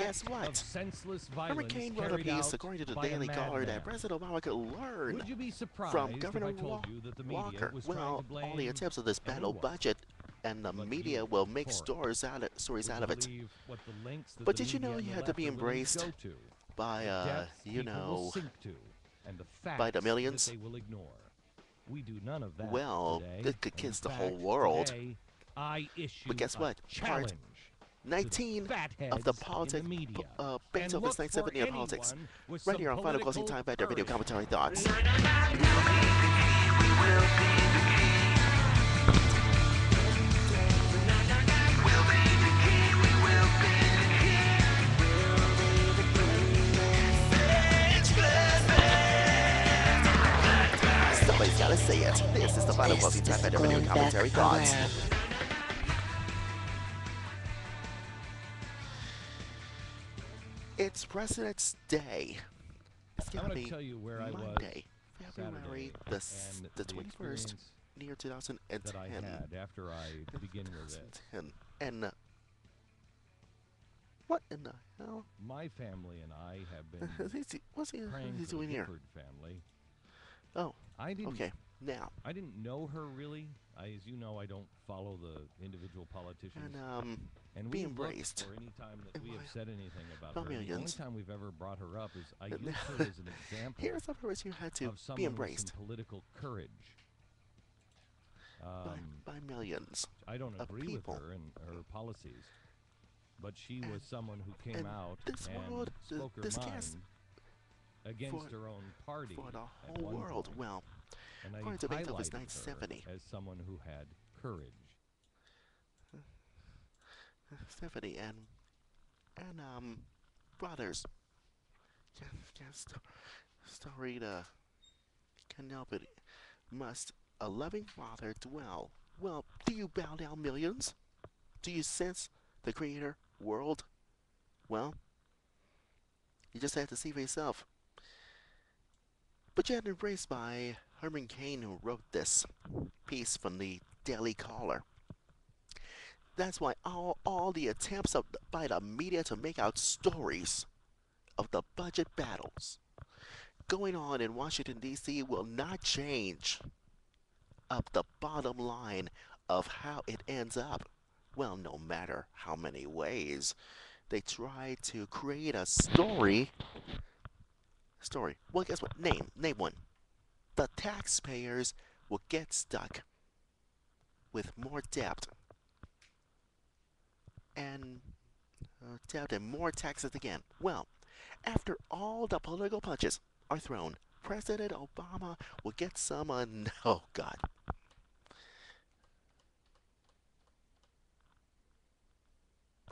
guess of what? senseless Herman violence Cain wrote a carried piece, out according to the by a Daily Caller, madman. that President Obama could learn Would you be from surprised if Governor I told you that the media Walker. was trying to Well, all the blame attempts of this battle anyone budget and the but media you will make for it? stories Would out you of it. believe what the lengths that But the did you know media and you the had to left be are willing to embraced go to? by, The depths you people will know, sink to, and the by the facts that millions? they will ignore. We do none of that Well, today. it could And in kiss the whole fact, world. today, I But issue guess a what? Part challenge to the 19 of the fatheads in the media. And Beethoven's look Ninth for Symphony of Politics. anyone with Right some here on Final Closing political TimeFactor Video courage. Commentary Thoughts. Somebody's gotta say it. This is the Final Closing TimeFactor Video Commentary Thoughts. It's President's Day. It's I'm gonna going to be tell you where I was Monday, February Saturday, the and 21st, experience near 2010. that I had after I begin with it. 2010. And what in the hell? My family and I have been What's he praying for the doing here? Gifford family. Oh, I didn't. okay. Now, I didn't know her really. As you know, I don't follow the individual politicians. and we be looked embraced. for any time that And we have why- said anything about by her. The only millions. time we've ever brought her up is I And used her as an example Here's the person you had to of someone be with embraced some political courage. by millions. I don't of agree with people. her and her policies, but she was someone who came and out this and world, spoke her this mind cast against for- her own party For the at whole one world. point. Well, And I according to Beethoven's highlighted Ninth her Symphony. as someone who had courage. Symphony and brothers. Just story to can't help it. Must a loving father dwell? Well, do you bow down millions? Do you sense the creator world? Well, you just have to see for yourself. But yet embraced by Herman Cain, who wrote this piece from the Daily Caller. That's why all the attempts by the media to make out stories of the budget battles going on in Washington, D.C. will not change up the bottom line of how it ends up. Well, no matter how many ways they try to create a story. Well, guess what? Name one. The taxpayers will get stuck with more debt and more taxes again. Well, after all the political punches are thrown, President Obama will get some oh God.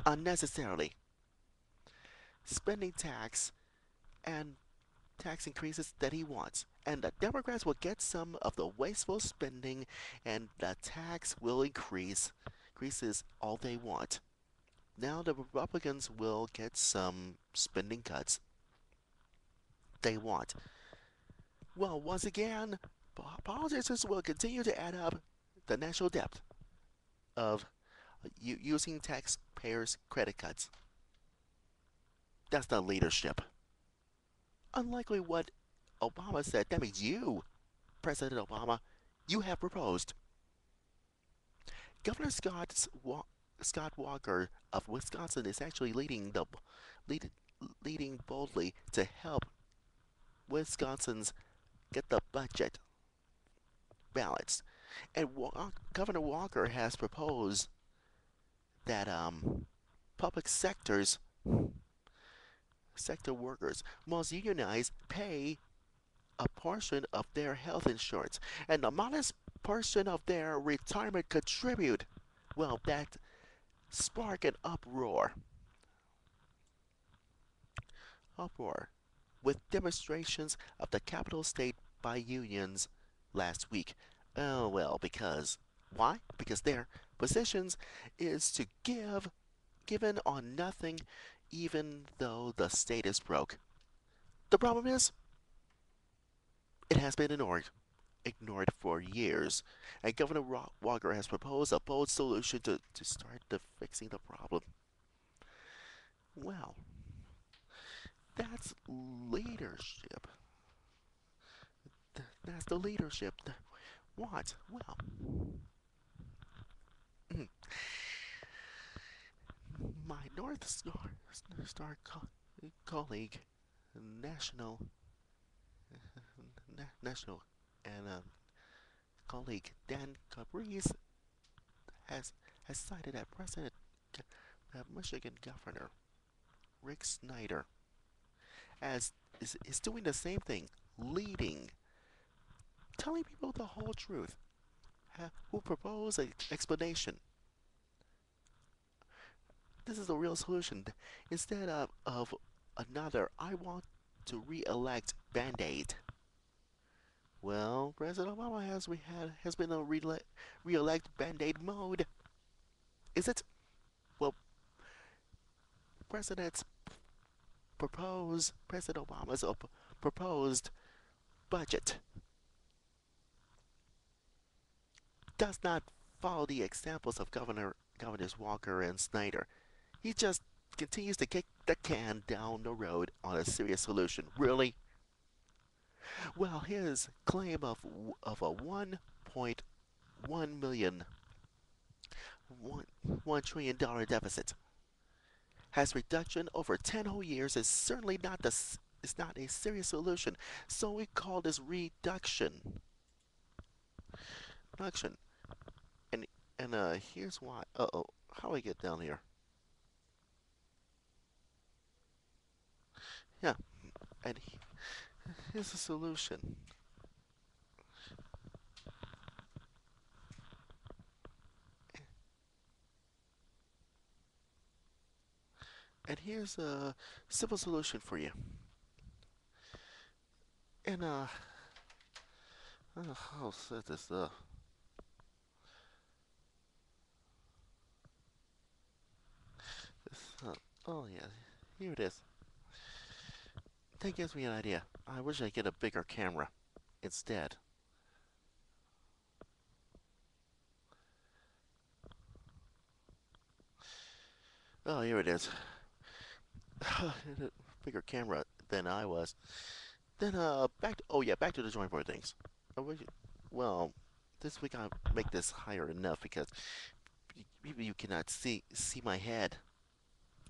Unnecessarily spending tax and tax increases that he wants. And the Democrats will get some of the wasteful spending, and the tax will increases all they want. Now the Republicans will get some spending cuts they want. Well, once again, politicians will continue to add up the national debt of using taxpayers' credit cuts. That's not leadership. Unlikely what Obama said. That means you, President Obama, you have proposed. Governor Scott Walker of Wisconsin is actually leading boldly to help Wisconsin's get the budget balanced. And Governor Walker has proposed that public sector workers must unionize, pay a portion of their health insurance, and a modest portion of their retirement contribute. Well, that sparked an uproar with demonstrations of the capital state by unions last week. Oh, well, because why? Because their positions is to given on nothing, even though the state is broke. The problem is, it has been ignored for years, and Governor Walker has proposed a bold solution to start fixing the problem. Well, That's leadership. That's the leadership. What? Well, my North Star colleague, national, national, and colleague Dan Caprice has has cited that Michigan Governor Rick Snyder as is doing the same thing, leading, telling people the whole truth, who propose an explanation. This is the real solution. Instead of another, I want to re-elect Band-Aid. Well, President Obama has been a re-elect Band-Aid mode. Is it? Well, President's President Obama's proposed budget does not follow the examples of Governors Walker and Snyder. He just continues to kick the can down the road on a serious solution. Really? Well, his claim of a 1.1 million $1 trillion deficit has reduction over 10 whole years is certainly not is not a serious solution. So we call this reduction. And here's why. Uh-oh. How do I get down here? Yeah, and here's the solution. And here's a simple solution for you. And I'll set this this oh yeah, here it is. That gives me an idea. I wish I get a bigger camera instead. Oh, here it is. Bigger camera than I was. Then oh yeah, back to the drawing board things. Well, this week I'll make this higher enough because maybe you cannot see my head.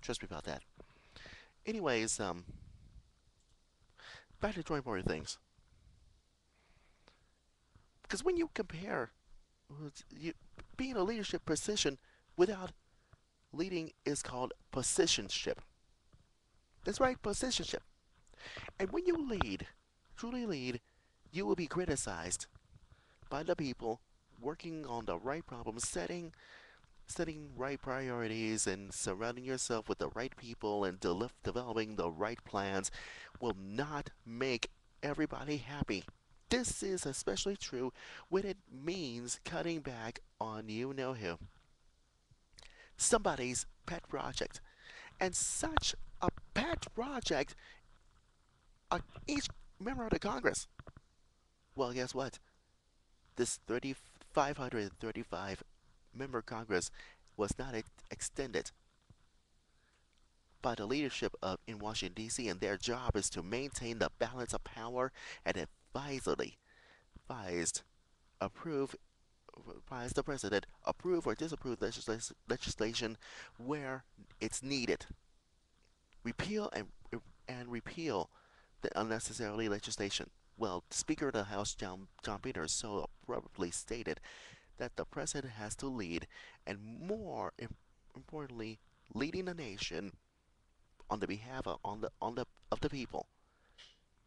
Trust me about that. Anyways, back to the drawing board things. Because when you compare you, being a leadership position without leading is called positionship. That's right, positionship. And when you lead, truly lead, you will be criticized by the people working on the right problems, setting right priorities, and surrounding yourself with the right people and developing the right plans will not make everybody happy. This is especially true when it means cutting back on you know who. Somebody's pet project. And such a pet project on each member of the Congress. Well, guess what? This 535 member Congress was not extended by the leadership of in Washington D.C. and their job is to maintain the balance of power and advised approve advise the president approve or disapprove legislation where it's needed. Repeal and repeal the unnecessary legislation. Well, Speaker of the House John Peters so abruptly stated that the president has to lead, and more importantly, leading the nation on the behalf of the people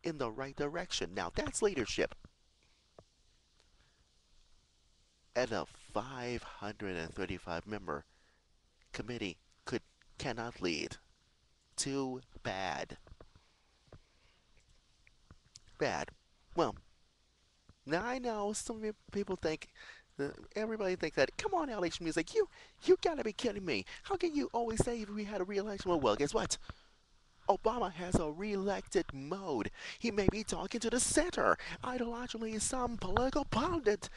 in the right direction. Now that's leadership. And a 535 member committee cannot lead. Too bad. Bad. Well, now I know some people think, everybody thinks that. Come on, LH Music, you gotta be kidding me. How can you always say if we had a re-election? Well, guess what? Obama has a re-elected mode. He may be talking to the center. Ideologically, some political pundits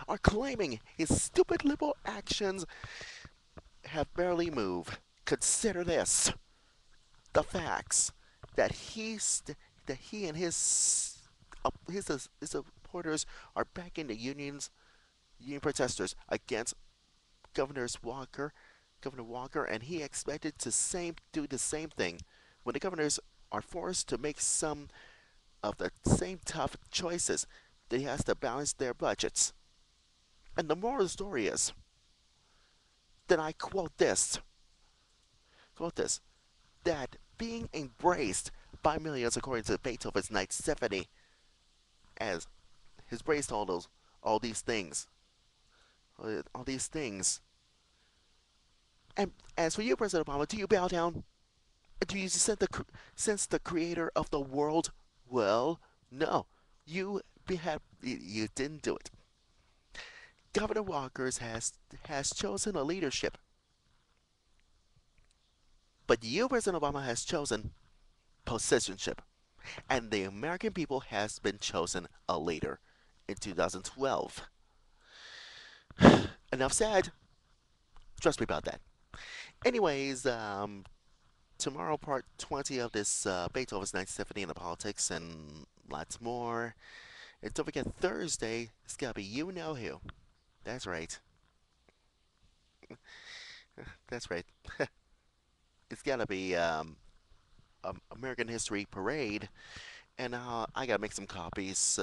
are claiming his stupid liberal actions have barely moved. Consider this. The facts. that that he and his supporters are backing the union protesters against Governor's Walker, Governor Walker, and he expected to do the same thing when the governors are forced to make some of the same tough choices. They has to balance their budgets. And the moral of the story is that I quote this, that being embraced by millions according to Beethoven's Ninth Symphony, as he's embraced all these things, all these things. And as for you, President Obama, do you bow down? Do you sense the creator of the world? Well, no, you didn't do it. Governor Walker's has chosen a leadership, but you, President Obama, has chosen positionship, and the American people has been chosen a leader in 2012. Enough said. Trust me about that. Anyways, tomorrow part 20 of this Beethoven's Ninth Symphony and the politics and lots more. And don't forget Thursday, it's gonna be you know who. That's right. That's right. It's gonna be American History Parade, and I gotta make some copies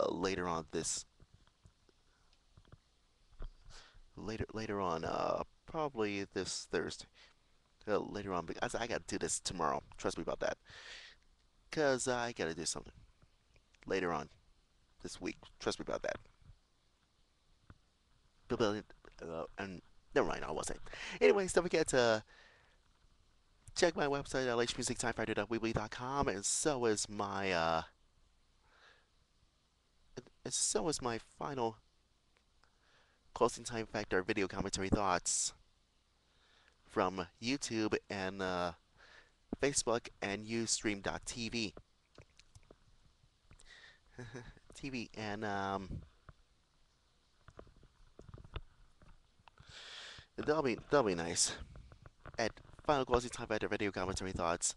later on probably this Thursday. Later on, because I gotta do this tomorrow. Trust me about that. Cause I gotta do something later on this week. Trust me about that. And never mind, I won't say. Anyways, don't forget to check my website at lhmusictimefactor.weebly.com, and so is my final closing time factor video commentary thoughts from YouTube and Facebook and Ustream.tv. TV and that'll be nice. At final closing time factor video commentary thoughts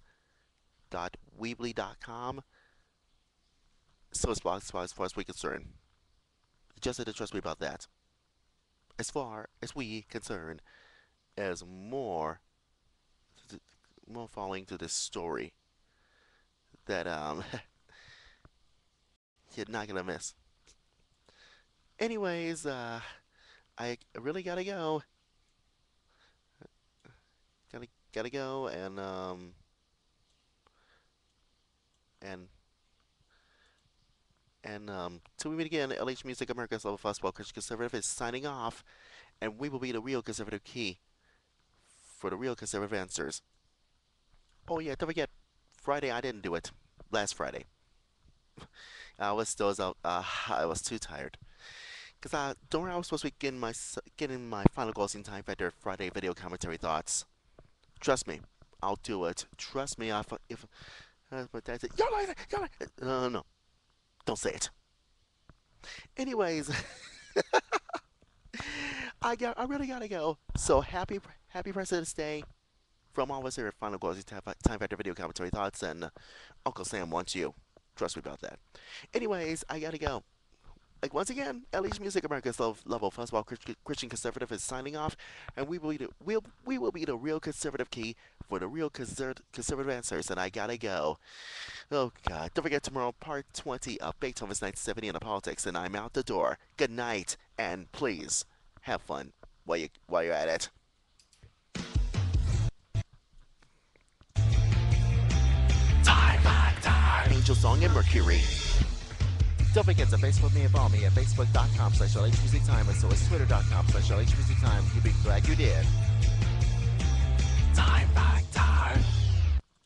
dot weebly.com. So as far as we concerned. Just had to trust me about that. As far as we concerned, as more falling to this story that you're not gonna miss. Anyways, I really gotta go. Gotta go and till we meet again, LH Music America's Level Fastball Christian Conservative is signing off, and we will be the real conservative key for the real conservative answers. Oh yeah, don't forget, Friday I didn't do it. Last Friday, I was too tired. Cause don't worry, I was supposed to be getting my final closing time factor Friday video commentary thoughts. Trust me, I'll do it. Trust me, if my dad said you're like, no, don't say it. Anyways, I really gotta go. So happy President's Day from all of us here at Final Closing Time Factor Video Commentary Thoughts, and Uncle Sam wants you. Trust me about that. Anyways, I gotta go. Like once again, LH Music America's level fastball Christian conservative is signing off, and we will be the real conservative key for the real conservative answers. And I gotta go. Oh God! Don't forget tomorrow, part 20 of Beethoven's 970 and the politics, and I'm out the door. Good night, and please have fun while you're at it. Time. Angel Song and Mercury. Don't forget to Facebook me and follow me at facebook.com/LHMusicTime, and so is twitter.com/LHMusicTime. You'll be glad you did. Time.